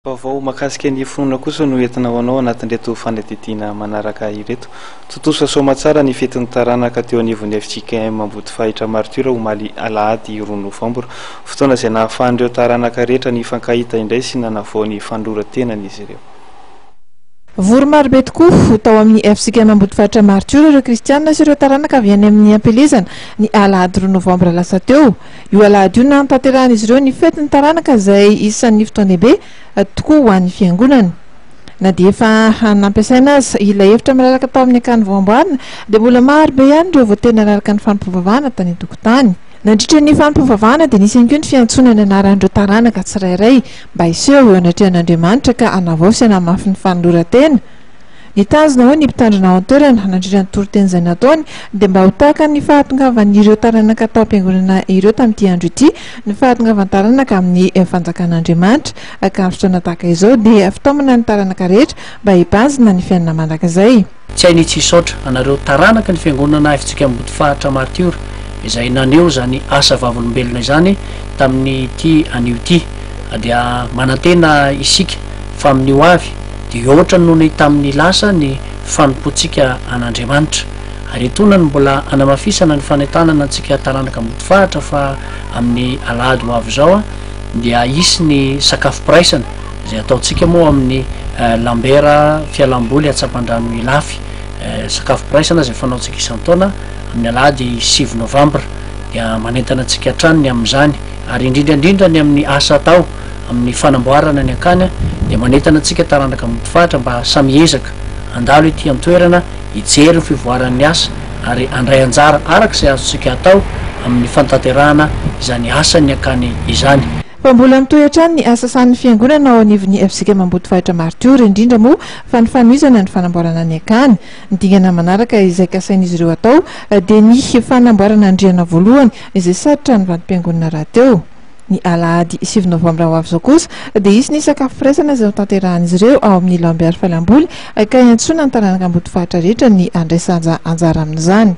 Vaovao mahakasika ny fonona kosa no entina ho anao anatin'ireto fanadidina manaraka ireto. Totosa soma tsara ny fetin'ny taranaka teo anivon'ny FJKM Ambody Fahitra Martura omaly Alahady 2 Novambra. Fotoana izay nahafahan'ireo taranaka rehetra ny fankahita indray sy nanavoany fandoran-tenan'izy ireo. Vory marobe tokoa tao amin'ny FJKM Ambody Fahitra Martura ireo kristianina sy ireo taranaka avy any amin'ny ampelezana ny Alahady 2 Novambra lasa teo. Io Alahady io nantanterahanizy ireo ny fetin'ny taranaka izay isan'ny fotoan-dehibe tokoa ho an'ny fiangonana. Na dia efa nampiasaina azy ilay hevitra malalaka tao amin'ny akany voamboarina dia mbola marobe ihany ireo voatena naraka ny fampivavahana tany an-tokotany. Nandritra ny fampivavahana dia nisy ihany koa ny fiantsonana anaran'ireo taranaka tsirairay mba hiseho eo anatrehan'Andriamanitra ka anavao sy hanamafy ny fanoloran-tena. Nitazona ho ny mpitandrina ao an-toerana nandritra ny toroteny izay nataony dia mba ho tahaka ny fahatongavan'ireo taranaka tao am-piangonana ireo tamin'ity andro ity ny fahatongavan'ny taranaka amin'ny fanjakan'Andriamanitra ka amin'ny fotoana tahaka izao dia fitaomana ny taranaka rehetra mba hibazina ny fiainana mandrakizay. Tsy hay nitsy hisaotra anareo taranaka ny fiangonana FJKM Ambody Fahitra Martura izay naneo zany asa vavolombelona izany tamin'ny ity anio ity dia manantena isika fa amin'io avy dia ohatra noho ny tamin'ny lasa ny fanompoantsika an'Andriamanitra ary etonany mbola anamafisana ny fanentanana antsika taranaka Ambody Fahitra fa amin'ny Alahady ho avy zao dia isy ny sakafo piraisana izay ataontsika moa amin'ny lambera fialamboly Atsapandrano Ilafy sakafo piraisana izay fanaontsika isan-taona amin'ny Alahady 7 Novambra dia manentana antsika tranony amin'izany ary indrindrandrindra ny amin'ny asa atao amin'ny fanamboarana ny akany dia manentana antsika taranaka Ambody Fahitra mba samy ezaka andalo ity an-toerana hijery ny fivoaran'ny asa ary andray anjara arak'izay azontsika atao amin'ny fantanterahana izany asany akany izany. Fa mbola mitohy hatrany ny asa sahan'ny fiangonana ao anivon'ny FJKM Ambody Fahitra Martura indrindra moa fa ny fanohizana ny fanamboarana ny akany. Ny dingana manaraka izay kasain'izy ireo atao dia ny fanamboarana andriana voalohany izay sarotra ny vanim-piangonana rahateo. Ny Alahady 7 Novambra ho avy zao kosa dia isy ny sakafo firaisana izay tanterahan'izy ireo ao amin'ny lambeary fialamboly ka iantsona ny taranaka Ambody Fahitra rehetra ny andraisana anjara amin'izany.